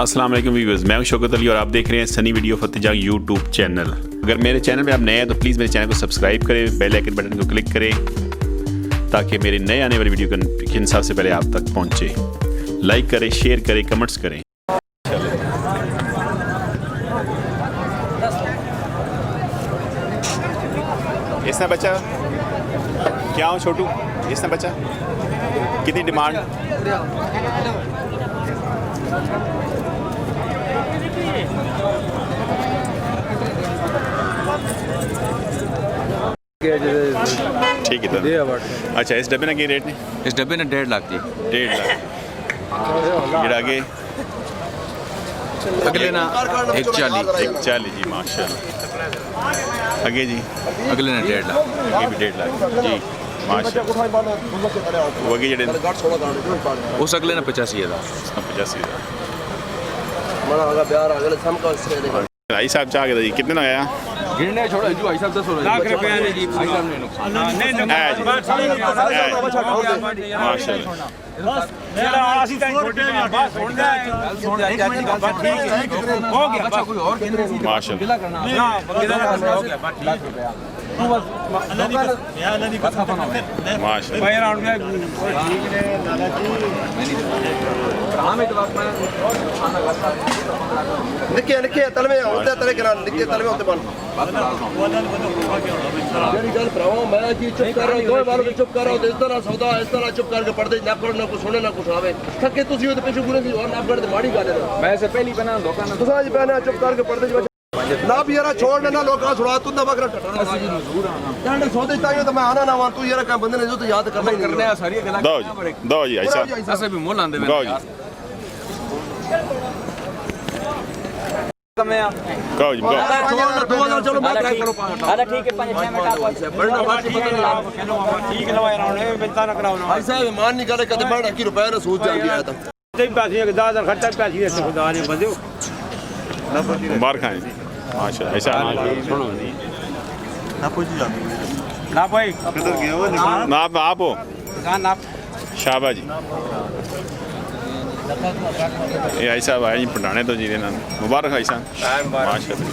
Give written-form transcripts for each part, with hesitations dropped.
अस्सलाम वालेकुम व्यूअर्स, मैं हूं शौकत अली और आप देख रहे हैं Sunny video Fateh Jang YouTube channel. अगर मेरे चैनल पे आप नए हैं तो प्लीज़ मेरे चैनल को सब्सक्राइब करें, बेल आइकन बटन को क्लिक करें ताकि मेरे नए आने वाली वीडियो का सबसे पहले आप तक पहुंचे। लाइक करें, शेयर करें, कमेंट्स करें। इसने बचा क्या हो छोटू, इसने बचा कितनी डिमांड? ठीक है तो अच्छा, इस डब्बे ना की रेट ने? इस डब्बे ने 1.5 लाख की। 1.5 लाख गिरा के अगले ना 140। 140 जी, माशाल्लाह। आगे जी अगले ने 1.5 लाख। ये भी 1.5 लाख जी, माशाल्लाह। वो आगे जड़े उस अगले ने 85,000। 85,000। भाई साहब चाह के जी कितने ना आया? गिरने छोड़ो जो भाई साहब 10 लाख रुपए ने जी। भाई साहब ने नुकसान माशाल्लाह। निके निके तलवे होते तले करा निके तलवे होते बन मेरी गल भराओ, मैं जी चुप कर रहा हूं, दो बार चुप कर रहा हूं। इस तरह सौदा इस तरह चुप करके पढ़दे ना करो, ना कुछ सुने ना कुछ आवे। थके तुसी हो तो पेशो गुने और ना कर दे माड़ी गल है। मैं से पहली बना धोखा ना तुसा जी पहना चुप करके पढ़दे ना भी यार छोड़ ना लोग सुना तू ना बकरा टटना यार सौदे चाहिए तो मैं आना ना वा। तू यार का बंदे ने जो तो याद करना करने आ सारी गल्ला दो जी ऐसा ऐसे भी मोल आंदे दो जी कमे आ कहो जी छोड़ 2000 चलो मैं ट्राई करो। अरे ठीक है 5-6 मिनट आप बढ़ना बात ठीक है लवाए रहने बिल्ता न कराओ ना भाई साहब मान नहीं करे कदम बढ़ की रुपए ने सूझ जा गया था ते पैसे 10,000 खर्चा पैसे से खुदा ने बंदे मुबारक खाएं माशाल्लाह। ऐसा सुनो ना भाई ना आप हो ना शाबा जी। ये ऐसा भाई जी पढ़ाने तो जी देना मुबारक ऐसा माशाल्लाह।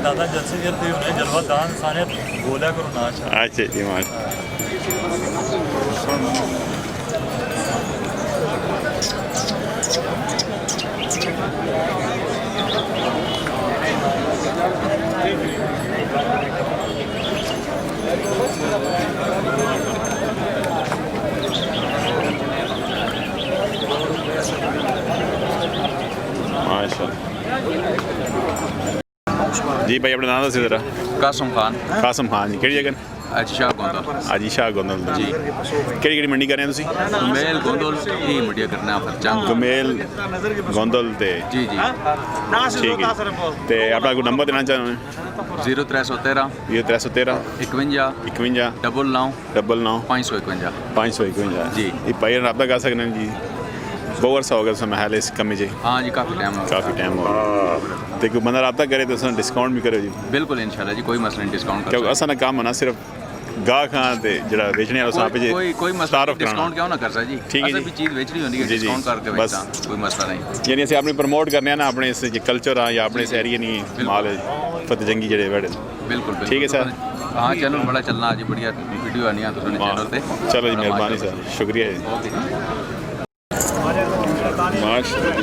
दादा जलसे करते हुए जलवा दान सारे बोला करो नाच। अच्छा जी माशाल्लाह। जी भाई अपना नाम दस जरा। कासम खान। कासम खान जी केड़ी जगह? अच्छा शाह गोंदल अजी शाह गोंदल जी। केड़ी मंडी कर रहे हैं तुसी? मेल गोंदल ही मीडिया करना फिर चंग गमेल गोंदल ते जी जी ठीक है। ते अपना कोई नंबर देना चाहते हैं? 0313 0313 51 51 99 99 551 551 जी। ये भाई रब्ता कर सकते हैं जी। बहुत अर्सा हो गया उसमें महल इस कमी जी। हाँ जी काफ़ी टाइम हो काफ़ी टाइम हो गया। तो कोई बंदा रब्ता करे तो उसने डिस्काउंट भी करो जी। बिल्कुल इंशाल्लाह जी कोई मसला नहीं डिस्काउंट क्योंकि असा ना काम है ना सिर्फ गाह खां ते जरा बेचने वाला साहब जी कोई मसला डिस्काउंट क्यों ना कर सा जी। ठीक है जी। भी चीज़ बेचनी होती है डिस्काउंट करके बेचना कोई मसला नहीं। यानी असं अपने प्रमोट करने ना अपने इस कल्चर आ या अपने इस एरिया नहीं माल फतेहजंगी जड़े बैठे। बिल्कुल ठीक है सर। हाँ चैनल बड़ा चलना आज बढ़िया वीडियो आनी है तो चैनल पे। चलो जी मेहरबानी सर, शुक्रिया जी। माशाल्लाह जी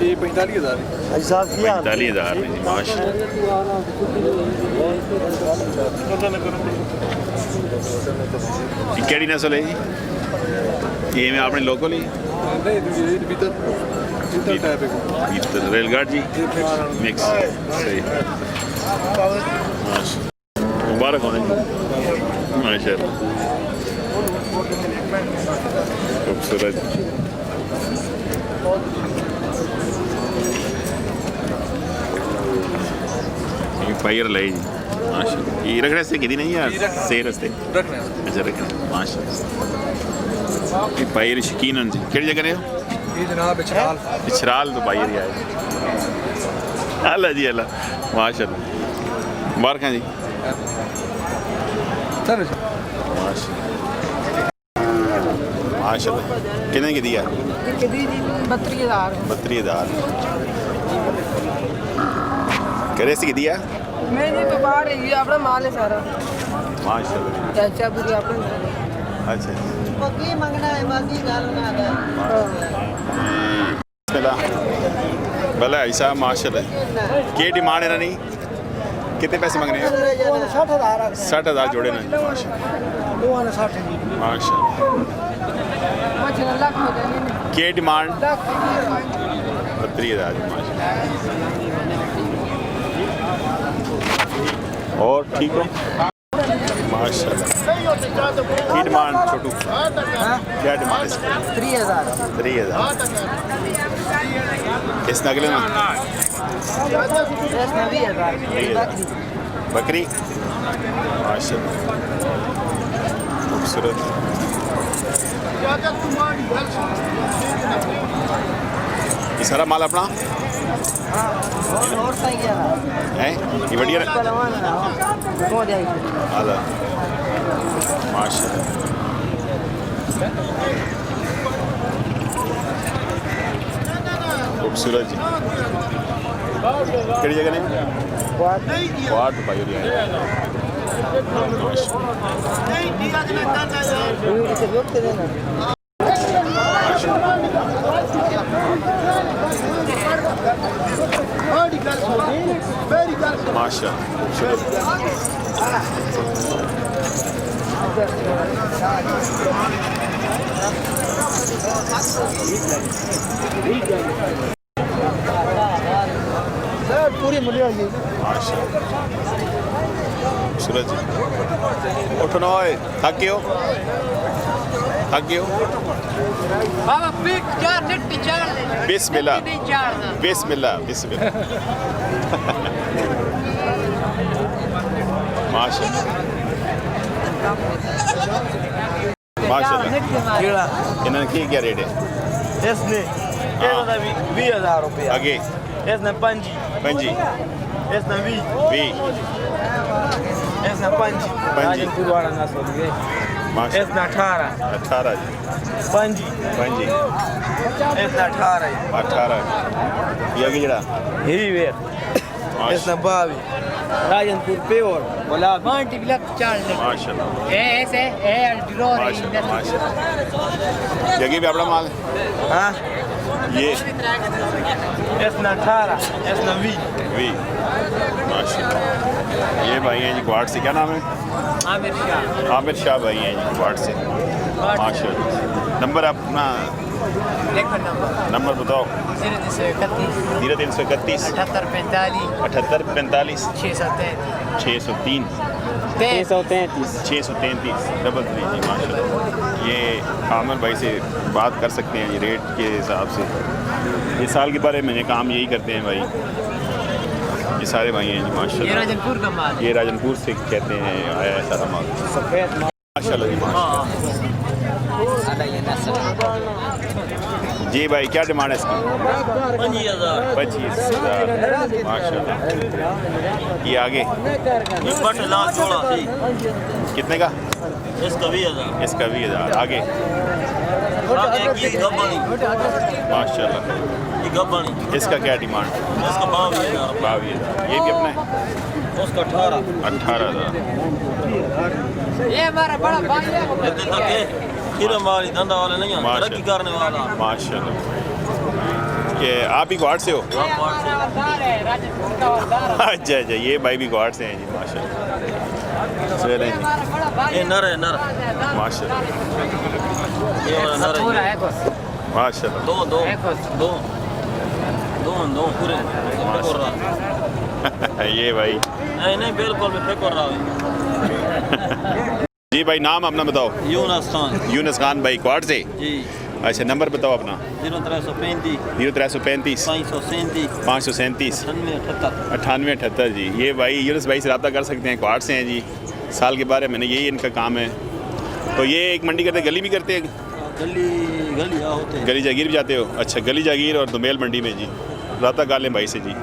ये 45,000 भाई साहब की हाल 45,000 जी माशाल्लाह। केड़ी नस्ल है जी? ये में आपने लोकल ही रेलगाड़ जी मिक्स सही। मुबारक होने माशाल्लाह खूबसूरत फायर लाई जी माशाल्लाह ये रखने से कितनी नहीं यार सही रस्ते रखने अच्छा रखने माशाल्लाह ये फायर शकीन जी केड़ी जगह ने ये जनाब इचराल इचराल तो फायर ही आए अल्लाह जी अल्लाह माशाल्लाह मुबारक जी सर माशाल्लाह कितने की दिया 32,000 32,000 करे से की दिया मैंने तो बाहर है ये अपना माल है सारा माशाल्लाह चाचा पूरी अपना अच्छा की मंगना है बाकी गाल ना बिस्मिल्लाह भला ऐसा माशाल्लाह के डिमांड है ना नहीं कितने पैसे मांग रहे हैं 60,000 60,000 जोड़े ना माशाल्लाह माशाल्लाह मछली लाख हो जाएंगे के डिमांड लाख 32,000 माशाल्लाह और ठीक हो माशाल्लाह की डिमांड छोटू क्या डिमांड है 3,000 3,000 इस नगले में बकरी माशाल्लाह खूबसूरत ये सारा माल अपना और सही गया है ये बढ़िया हो जाएगी आला माशाल्लाह खूबसूरत जी केड़ी जगह ने क्वार्ट भाई माशाल्लाह पूरी मिलियो ये सूरज उठो ना ओए थक गए हो बाबा पिक चार नेट चार बिस्मिल्लाह नहीं चार बिस्मिल्लाह बिस्मिल्लाह माशाल्लाह माशाल्लाह इन्होंने क्या रेट है इसने इसने 20,000 रुपये आगे इसने 5 पंजी इसने 20 भी इसने 5 पंजी पुरवाड़ा ना सोलिए माशाल्लाह इसने 18 18 जी 5 पंजी इसने 18 18 ये आगे जड़ा हीरीवेर इसने 22 राजनपुर प्योर गुलाब मांटी ब्लैक चार नेट माशाल्लाह ऐसे ए ड्रो माशाल्लाह माशाल्लाह ये भी अपना माल हाँ ये इसने 18 इसने 20 भी माशाल्लाह ये भाई हैं जी क्वार्ट से क्या नाम है आमिर शाह भाई हैं जी क्वार्ट से माशाल्लाह नंबर अपना नंबर बताओ 0331 7845 603 डबल 3 जी माशाल्लाह ये आमिर भाई से बात कर सकते हैं ये रेट के हिसाब से ये साल के बारे में काम यही करते हैं भाई ये सारे भाई हैं जी माशाल्लाह राजनपुर का माल ये राजनपुर से कहते हैं आया है सारा माल माशाल्लाह जी माशाल्लाह जी भाई क्या डिमांड है इसकी 25,000 माशाल्लाह ये आगे कितने का इसका 20,000 इसका 20,000 आगे माशाल्लाह इसका क्या डिमांड इसका 22,000 ये भी अपना है उसका 18,000 ये हमारा बड़ा भाई है माल धंधा वाले नहीं हैं तरक्की करने वाला माशाल्लाह कि आप भी गुवाहाटी से हो अच्छा अच्छा ये भाई भी गुवाहाटी से हैं जी माशाल्लाह सवेरे जी ये नर है नर माशाल्लाह ये वाला नर है माशाल्लाह दो पूरे ये भाई नहीं बिल्कुल भी फेंक रहा है जकीर भाई नाम अपना बताओ। यूनस खान यूनस खान भाई क्वाड से। जी। अच्छा नंबर बताओ अपना। 0335 0335 537 537 9878। 9878 जी। ये भाई यूनस भाई से रब्ता कर सकते हैं, क्वाड से हैं जी। साल के बारे में यही इनका काम है। तो ये एक मंडी करते, गली भी करते हैं? गली होते हैं। गली जागीर भी जाते हो? अच्छा, गली जागीर और दुमेल मंडी में जी। रब्ता कर लें भाई से जी।